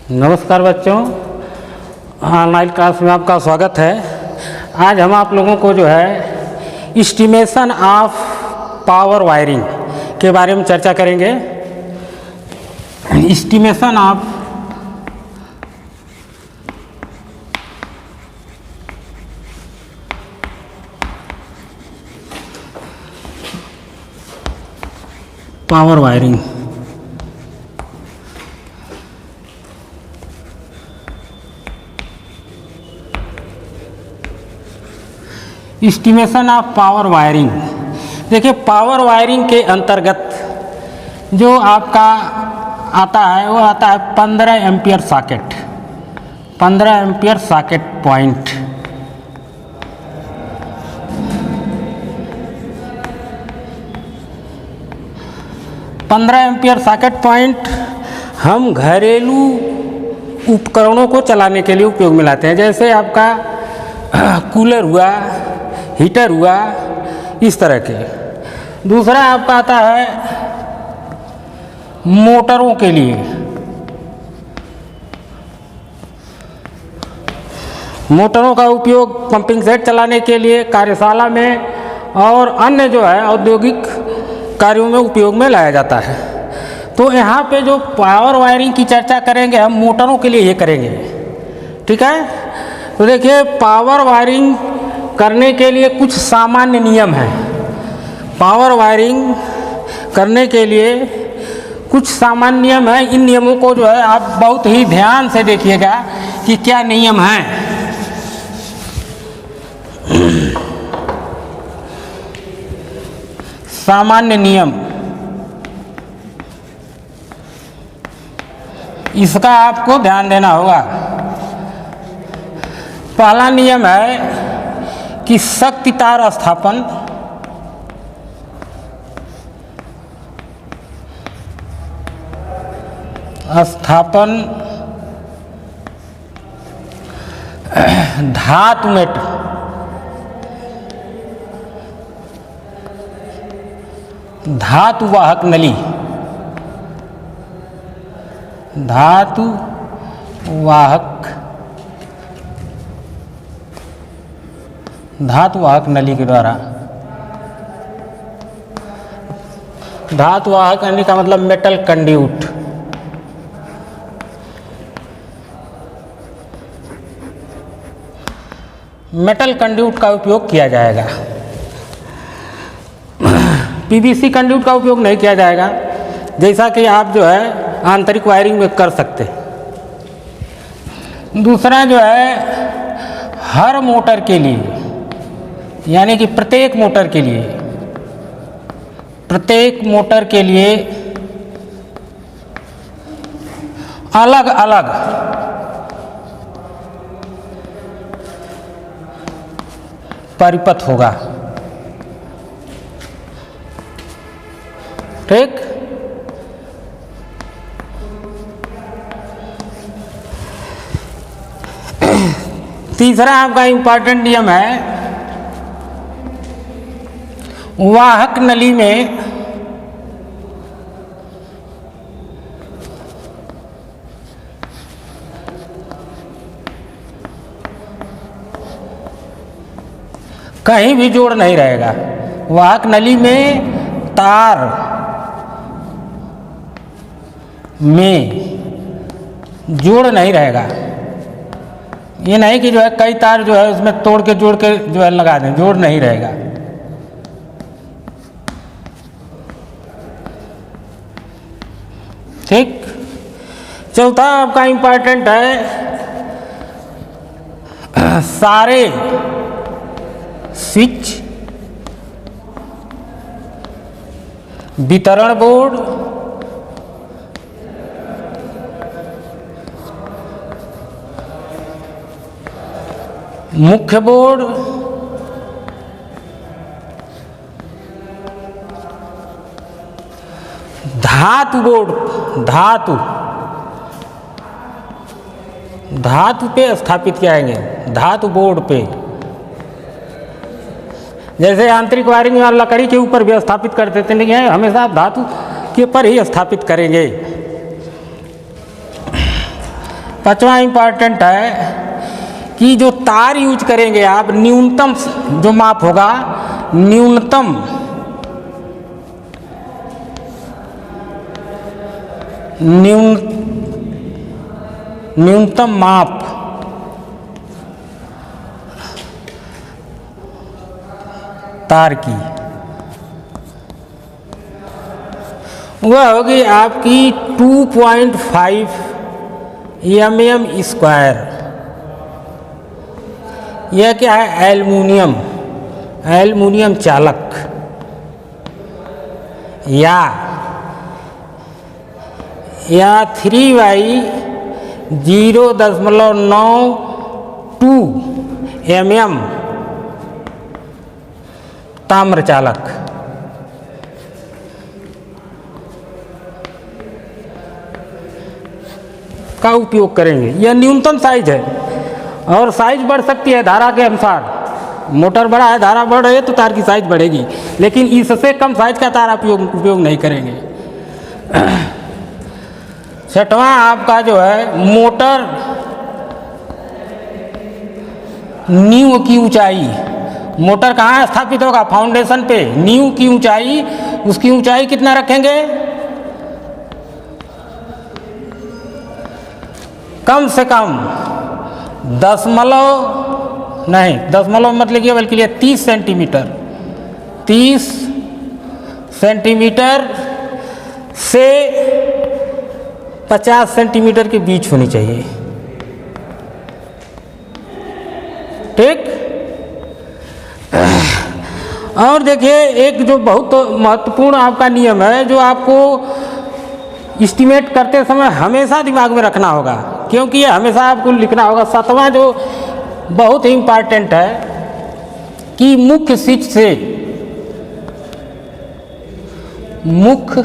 नमस्कार बच्चों, online class में आपका स्वागत है। आज हम आप लोगों को जो है एस्टिमेशन ऑफ पावर वायरिंग के बारे में चर्चा करेंगे। Estimation of power wiring. Estimation of power wiring. देखिए, पावर वायरिंग के अंतर्गत जो आपका आता है वो आता है 15 ampere socket, 15 ampere socket point. पंद्रह एम्पियर सॉकेट पॉइंट हम घरेलू उपकरणों को चलाने के लिए उपयोग में लाते हैं, जैसे आपका कूलर हुआ, हीटर हुआ, इस तरह के। दूसरा आपका आता है मोटरों के लिए। मोटरों का उपयोग पंपिंग सेट चलाने के लिए, कार्यशाला में और अन्य जो है औद्योगिक कार्यों में उपयोग में लाया जाता है। तो यहाँ पे जो पावर वायरिंग की चर्चा करेंगे हम मोटरों के लिए ये करेंगे, ठीक है। तो देखिए, पावर वायरिंग करने के लिए कुछ सामान्य नियम हैं। पावर वायरिंग करने के लिए कुछ सामान्य नियम हैं। इन नियमों को जो है आप बहुत ही ध्यान से देखिएगा कि क्या नियम हैं। सामान्य नियम, इसका आपको ध्यान देना होगा। पहला नियम है कि शक्ति तार स्थापन धातु मेट धातु वाहक नली, धातु वाहक नली के द्वारा। धातु वाहक नली का मतलब मेटल कंड्यूट। मेटल कंड्यूट का उपयोग किया जाएगा। पीवीसी कंड्यूट का उपयोग नहीं किया जाएगा, जैसा कि आप जो है आंतरिक वायरिंग में कर सकते। दूसरा जो है, हर मोटर के लिए, यानी कि प्रत्येक मोटर के लिए अलग अलग परिपथ होगा, ठीक। तीसरा आपका इम्पॉर्टेंट नियम है, वाहक नली में कहीं भी जोड़ नहीं रहेगा। वाहक नली में तार में जोड़ नहीं रहेगा। ये नहीं कि जो है कई तार जो है उसमें तोड़ के जोड़ के जो है लगा दें, जोड़ नहीं रहेगा। ठीक। चौथा आपका इम्पॉर्टेंट है, सारे स्विच, वितरण बोर्ड, मुख्य बोर्ड, धातु बोर्ड, धातु पे स्थापित किएंगे, धातु बोर्ड पे। जैसे आंतरिक वायरिंग में लकड़ी के ऊपर भी स्थापित कर देते नहीं है, हमेशा धातु के पर ही स्थापित करेंगे। पांचवा इम्पॉर्टेंट है कि जो तार यूज करेंगे आप, न्यूनतम जो माप होगा, न्यूनतम माप तार की वह होगी आपकी 2.5 mm स्क्वायर। यह क्या है? एल्युमिनियम चालक या 3/0.92 mm ताम्र चालक। का उपयोग करेंगे। यह न्यूनतम साइज है और साइज बढ़ सकती है धारा के अनुसार। मोटर बड़ा है, धारा बढ़ रही है तो तार की साइज बढ़ेगी, लेकिन इससे कम साइज का तार उपयोग नहीं करेंगे। छठवां आपका जो है मोटर नींव की ऊंचाई। मोटर कहाँ स्थापित होगा? फाउंडेशन पे। नींव की ऊंचाई, उसकी ऊंचाई कितना रखेंगे? कम से कम 10 मत लिखिए, बल्कि 30 सेंटीमीटर। 30 सेंटीमीटर से 50 सेंटीमीटर के बीच होनी चाहिए। ठीक। और देखिए, एक जो बहुत महत्वपूर्ण आपका नियम है, जो आपको एस्टिमेट करते समय हमेशा दिमाग में रखना होगा, क्योंकि ये हमेशा आपको लिखना होगा। सातवां जो बहुत ही इम्पॉर्टेंट है कि मुख्य स्विच से मोटर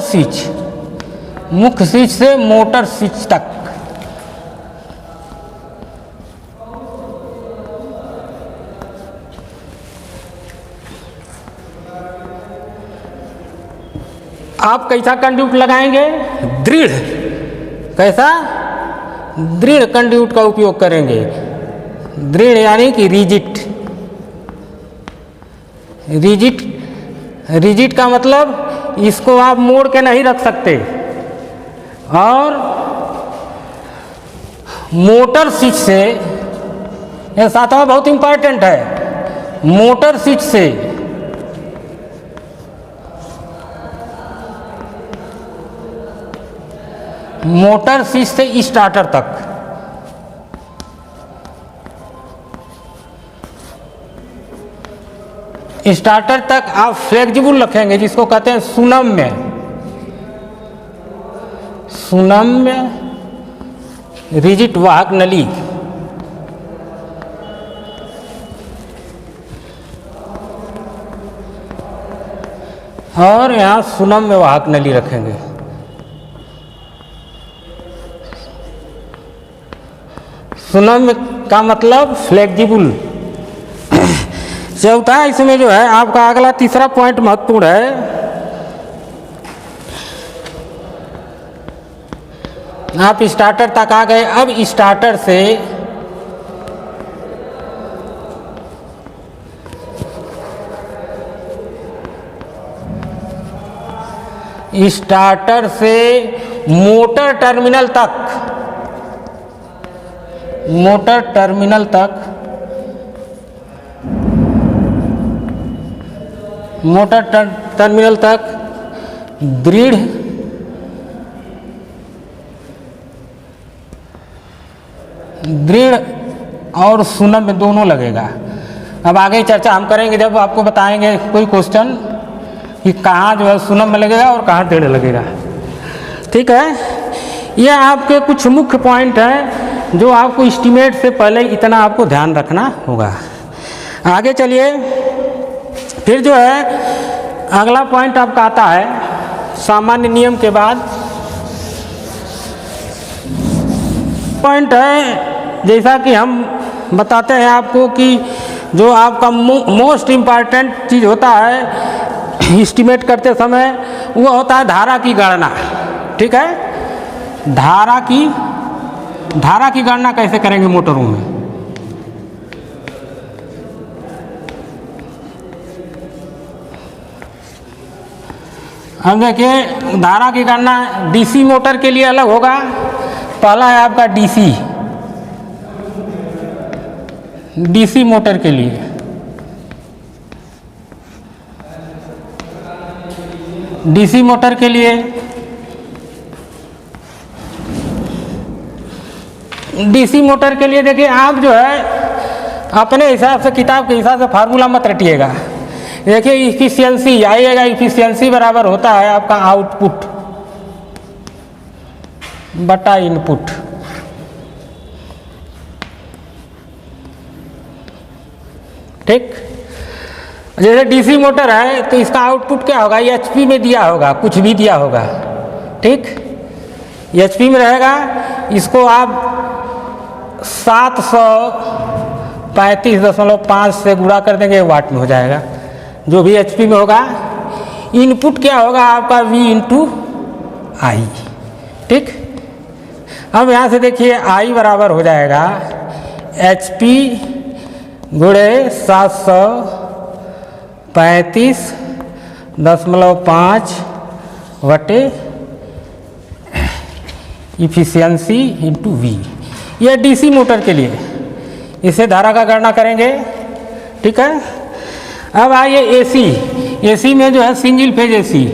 स्विच, मुख्य स्विच से मोटर स्विच तक आप कैसा कंड्यूट लगाएंगे? दृढ़। कैसा? दृढ़ कंड्यूट का उपयोग करेंगे। दृढ़ यानी कि रिजिड का मतलब इसको आप मोड़ के नहीं रख सकते। और मोटर स्विच से, यह सातवां बहुत इंपॉर्टेंट है, मोटर स्विच से स्टार्टर तक आप फ्लेक्सिबल रखेंगे, जिसको कहते हैं सुनम्य रिजिड वाहक नली। और यहाँ सुनम्य वाहक नली रखेंगे। सुनम्य का मतलब फ्लेक्सिबल। चौथा इसमें जो है आपका अगला तीसरा पॉइंट महत्वपूर्ण है। आप स्टार्टर तक आ गए। अब स्टार्टर से मोटर टर्मिनल तक दृढ़ और सुनम्य दोनों लगेगा। अब आगे चर्चा हम करेंगे जब आपको बताएंगे कोई क्वेश्चन कि कहाँ जो है सुनम्य लगेगा और कहाँ दृढ़ लगेगा। ठीक है। यह आपके कुछ मुख्य पॉइंट हैं जो आपको एस्टीमेट से पहले इतना आपको ध्यान रखना होगा। आगे चलिए। फिर जो है अगला पॉइंट आपका आता है सामान्य नियम के बाद। पॉइंट है जैसा कि हम बताते हैं आपको कि जो आपका मोस्ट इम्पॉर्टेंट चीज़ होता है एस्टिमेट करते समय, वो होता है धारा की गणना। ठीक है, धारा की गणना कैसे करेंगे मोटरों में। अब देखिए धारा की गणना डीसी मोटर के लिए अलग होगा। पहला है आपका डीसी मोटर के लिए। डीसी मोटर के लिए देखिए आप जो है अपने हिसाब से, किताब के हिसाब से फार्मूला मत रटिएगा। देखिए इफिशियंसी आइएगा, इफिशियंसी बराबर होता है आपका आउटपुट बटा इनपुट। ठीक, जैसे डीसी मोटर है तो इसका आउटपुट क्या होगा, ये एचपी में दिया होगा, कुछ भी दिया होगा। ठीक, एचपी में रहेगा, इसको आप 735.5 से गुणा कर देंगे, वाट में हो जाएगा, जो भी एचपी में होगा। इनपुट क्या होगा आपका V इंटू आई। ठीक, अब यहाँ से देखिए आई बराबर हो जाएगा HP गुणे 735.5 बटे इफिशियंसी इंटू V। यह डीसी मोटर के लिए, इसे धारा का गणना करेंगे। ठीक है, अब आइए एसी में जो है सिंगल फेज एसी।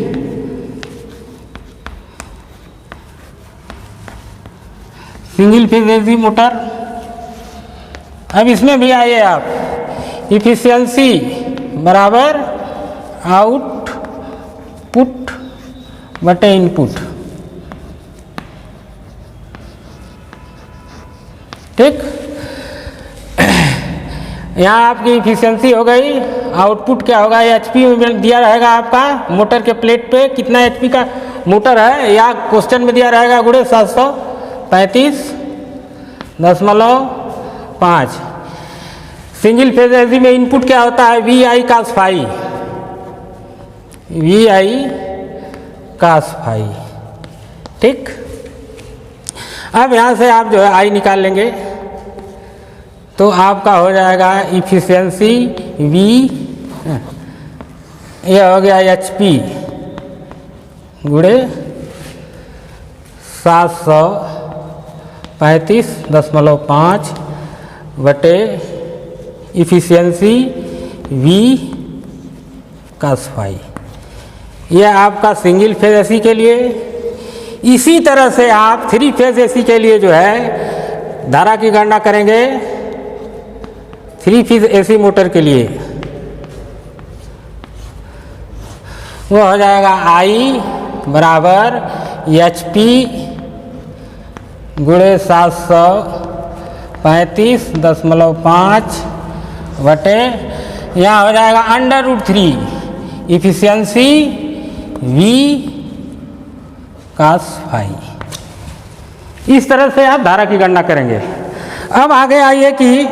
मोटर, अब इसमें भी आइए आप, इफिशियंसी बराबर आउटपुट बटे इनपुट। ठीक, यहाँ आपकी इफिशियंसी हो गई। आउटपुट क्या होगा, एचपी में दिया रहेगा आपका मोटर के प्लेट पे कितना एचपी का मोटर है, या क्वेश्चन में दिया रहेगा गुणे 735.5। सिंगल फेज एसी में इनपुट क्या होता है, वी आई कास फाई। ठीक, अब यहाँ से आप जो है आई निकाल लेंगे तो आपका हो जाएगा इफिशियंसी V, यह हो गया HP गुणे 735.5 बटे इफिशियंसी V कास फाई। यह आपका सिंगल फेज एसी के लिए। इसी तरह से आप थ्री फेज एसी के लिए जो है धारा की गणना करेंगे। थ्री फेज एसी मोटर के लिए वो हो जाएगा आई बराबर HP गुणे 735.5 बटे, यहाँ हो जाएगा √3 इफिशियंसी V कास फाई। इस तरह से आप धारा की गणना करेंगे। अब आगे आइए कि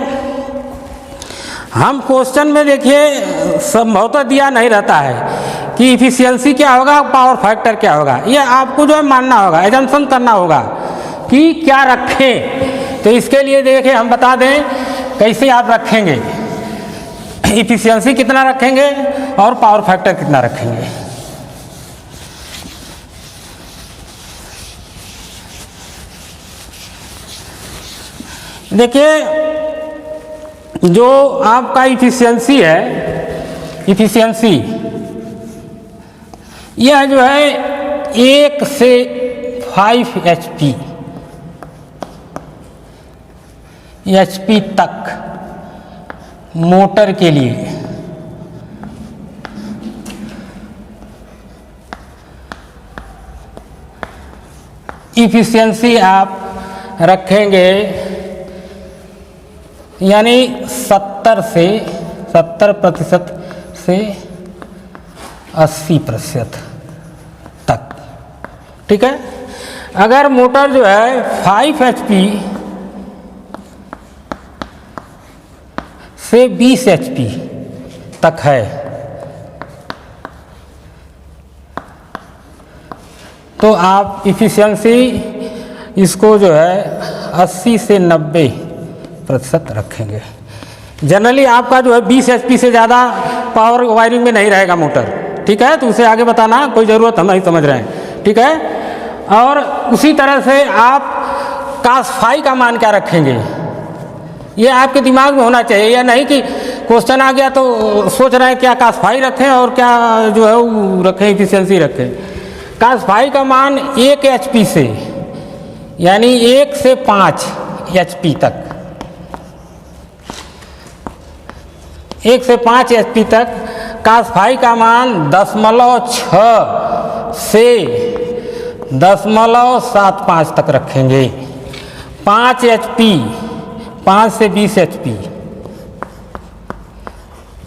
हम क्वेश्चन में देखिए संभवतः दिया नहीं रहता है कि इफिशियंसी क्या होगा, पावर फैक्टर क्या होगा। ये आपको जो है मानना होगा, एजम्पशन करना होगा कि क्या रखें। तो इसके लिए देखिए हम बता दें कैसे आप रखेंगे, इफिशियंसी कितना रखेंगे और पावर फैक्टर कितना रखेंगे। देखिए जो आपका इफिशियंसी है, इफिशियंसी यह जो है 1 से 5 HP तक मोटर के लिए इफिशियंसी आप रखेंगे, यानी 70% से 80% तक। ठीक है, अगर मोटर जो है 5 HP से 20 HP तक है, तो आप इफिशियंसी इसको जो है 80 से 90% रखेंगे। जनरली आपका जो है 20 HP से ज़्यादा पावर वायरिंग में नहीं रहेगा मोटर, ठीक है। तो उसे आगे बताना कोई ज़रूरत हम नहीं समझ रहे हैं, ठीक है। और उसी तरह से आप cos phi का मान क्या रखेंगे, ये आपके दिमाग में होना चाहिए। या नहीं कि क्वेश्चन आ गया तो सोच रहे हैं क्या cos phi रखें और क्या जो है वो रखें, इफिशियंसी रखें। cos phi का मान 1 HP से, यानी 1 से 5 HP तक, 1 से 5 HP तक cos phi का मान 0.6 से 0.75 तक रखेंगे। 5 HP, 5 से 20 HP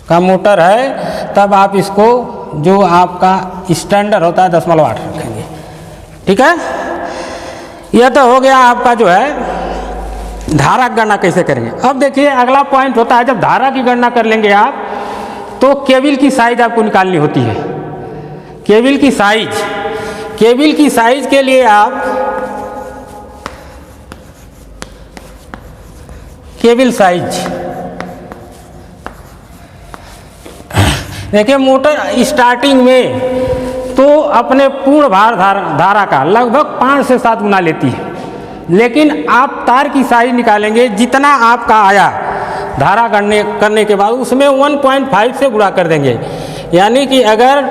का मोटर है, तब आप इसको जो आपका स्टैंडर्ड होता है 0.8 रखेंगे, ठीक है। यह तो हो गया आपका जो है धारा की गणना कैसे करेंगे। अब देखिए अगला पॉइंट होता है, जब धारा की गणना कर लेंगे आप तो केबल की साइज आपको निकालनी होती है। केबल की साइज, केबल की साइज के लिए आप केबल साइज देखिए, मोटर स्टार्टिंग में तो अपने पूर्ण भार धारा का लगभग 5 से 7 गुना लेती है, लेकिन आप तार की साइज निकालेंगे जितना आपका आया धारा करने के बाद उसमें 1.5 से गुणा कर देंगे। यानी कि अगर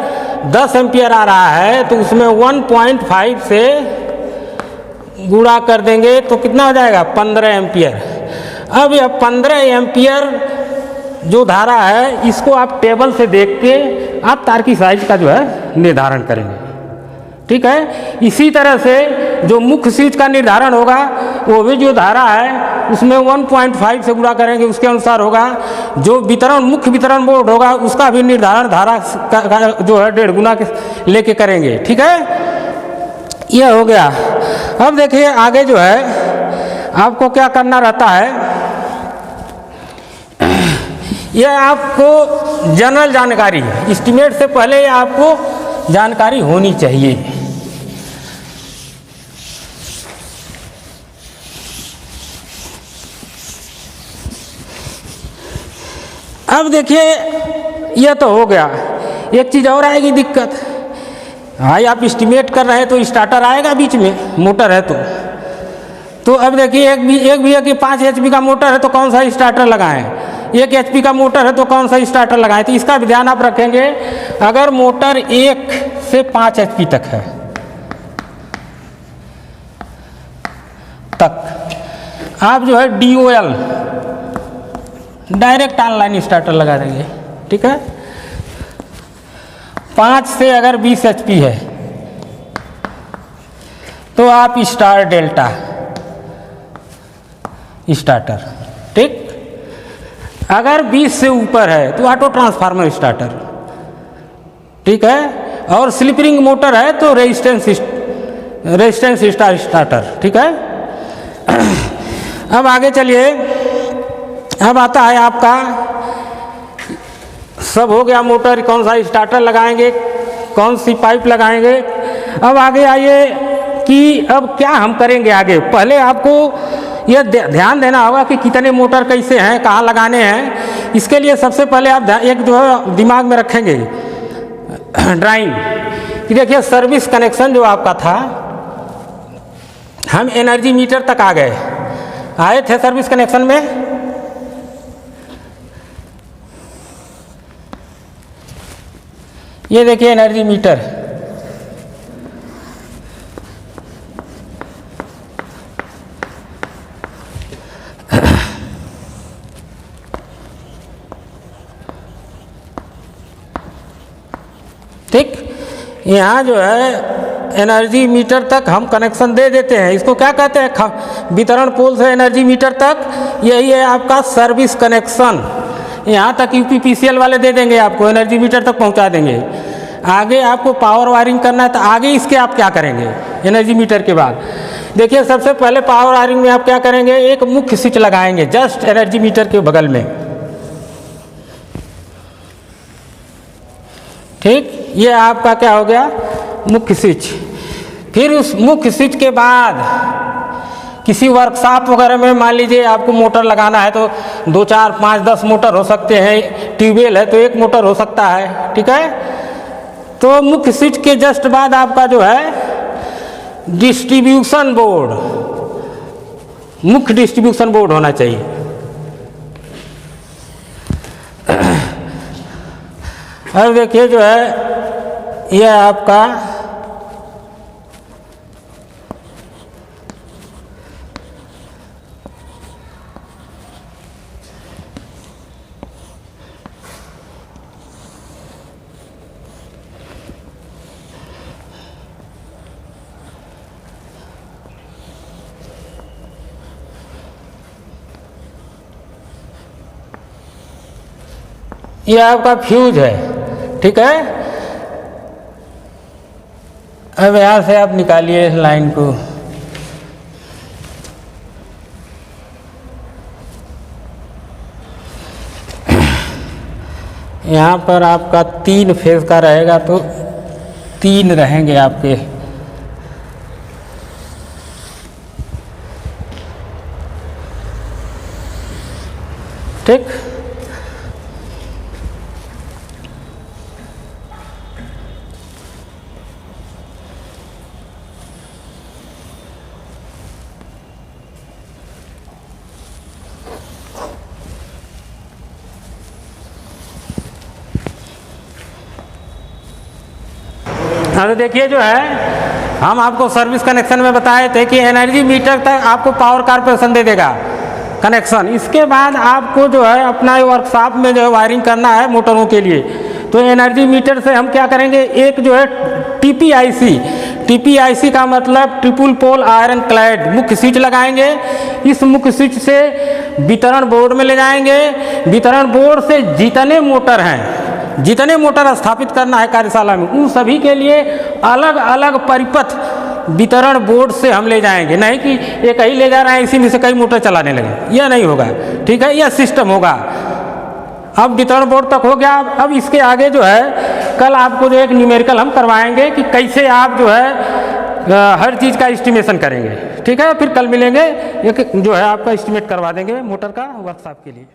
10 एम्पियर आ रहा है तो उसमें 1.5 से गुणा कर देंगे तो कितना हो जाएगा, 15 एम्पियर। अब यह 15 एम्पियर जो धारा है इसको आप टेबल से देख के आप तार की साइज का जो है निर्धारण करेंगे, ठीक है। इसी तरह से जो मुख्य स्विच का निर्धारण होगा वो भी जो धारा है उसमें 1.5 से गुणा करेंगे, उसके अनुसार होगा। जो वितरण मुख्य वितरण बोर्ड होगा उसका भी निर्धारण धारा का जो है 1.5 गुना लेके करेंगे, ठीक है। यह हो गया। अब देखिए आगे जो है आपको क्या करना रहता है, यह आपको जनरल जानकारी है, एस्टीमेट से पहले आपको जानकारी होनी चाहिए। अब देखिए यह तो हो गया, एक चीज़ और आएगी दिक्कत। भाई आप एस्टीमेट कर रहे हैं तो स्टार्टर आएगा बीच में, मोटर है तो अब देखिए एक भी है कि 5 HP का मोटर है तो कौन सा स्टार्टर लगाएं, 1 HP का मोटर है तो कौन सा स्टार्टर लगाएं। तो इसका भी ध्यान आप रखेंगे। अगर मोटर 1 से 5 HP तक है तक आप जो है DOL डायरेक्ट ऑनलाइन स्टार्टर लगा देंगे, ठीक है। 5 से अगर 20 HP है तो आप स्टार डेल्टा स्टार्टर, ठीक। अगर 20 से ऊपर है तो ऑटो ट्रांसफार्मर स्टार्टर, ठीक है। और स्लिपरिंग मोटर है तो रेजिस्टेंस स्टार्टर, ठीक है। अब आगे चलिए, अब आता है आपका सब हो गया मोटर, कौन सा स्टार्टर लगाएंगे, कौन सी पाइप लगाएंगे। अब आगे आइए कि अब क्या हम करेंगे आगे। पहले आपको यह ध्यान देना होगा कि कितने मोटर कैसे हैं, कहाँ लगाने हैं। इसके लिए सबसे पहले आप एक जो है दिमाग में रखेंगे ड्राइंग कि देखिए सर्विस कनेक्शन जो आपका था, हम एनर्जी मीटर तक आ गए, आए थे सर्विस कनेक्शन में। ये देखिए एनर्जी मीटर, ठीक। यहाँ जो है एनर्जी मीटर तक हम कनेक्शन दे देते हैं। इसको क्या कहते हैं, वितरण पोल से एनर्जी मीटर तक, यही है आपका सर्विस कनेक्शन। यहाँ तक यूपीपीसीएल वाले दे देंगे आपको, एनर्जी मीटर तक पहुँचा देंगे। आगे आपको पावर वायरिंग करना है तो आगे इसके आप क्या करेंगे, एनर्जी मीटर के बाद देखिए सबसे पहले पावर वायरिंग में आप क्या करेंगे, एक मुख्य स्विच लगाएंगे जस्ट एनर्जी मीटर के बगल में, ठीक, ये आपका क्या हो गया, मुख्य स्विच। फिर उस मुख्य स्विच के बाद किसी वर्कशॉप वगैरह में मान लीजिए आपको मोटर लगाना है तो 2, 4, 5, 10 मोटर हो सकते हैं। ट्यूबवेल है तो 1 मोटर हो सकता है, ठीक है। तो मुख्य स्विच के जस्ट बाद आपका जो है डिस्ट्रीब्यूशन बोर्ड, मुख्य डिस्ट्रीब्यूशन बोर्ड होना चाहिए। अब देखिए जो है यह आपका यह आपका फ्यूज है, ठीक है। अब यहाँ से आप निकालिए इस लाइन को। यहाँ पर आपका 3 फेज का रहेगा तो 3 रहेंगे आपके। ठीक, हाँ तो देखिए जो है हम आपको सर्विस कनेक्शन में बताए थे कि एनर्जी मीटर तक आपको पावर कॉर्पोरेशन दे देगा कनेक्शन। इसके बाद आपको जो है अपना वर्कशॉप में जो है वायरिंग करना है मोटरों के लिए। तो एनर्जी मीटर से हम क्या करेंगे, एक जो है TPIC का मतलब ट्रिपल पोल आयरन क्लैड मुख्य स्विच लगाएंगे। इस मुख्य स्विच से वितरण बोर्ड में ले जाएंगे। वितरण बोर्ड से जितने मोटर हैं, जितने मोटर स्थापित करना है कार्यशाला में, उन सभी के लिए अलग अलग परिपथ वितरण बोर्ड से हम ले जाएंगे। नहीं कि एक ही ले जा रहे हैं इसी में से कई मोटर चलाने लगे, यह नहीं होगा, ठीक है। यह सिस्टम होगा। अब वितरण बोर्ड तक हो गया। अब इसके आगे जो है कल आपको जो एक न्यूमेरिकल हम करवाएंगे कि कैसे आप जो है हर चीज़ का एस्टिमेशन करेंगे, ठीक है। फिर कल मिलेंगे, एक जो है आपका एस्टिमेट करवा देंगे मोटर का वर्कशॉप के लिए।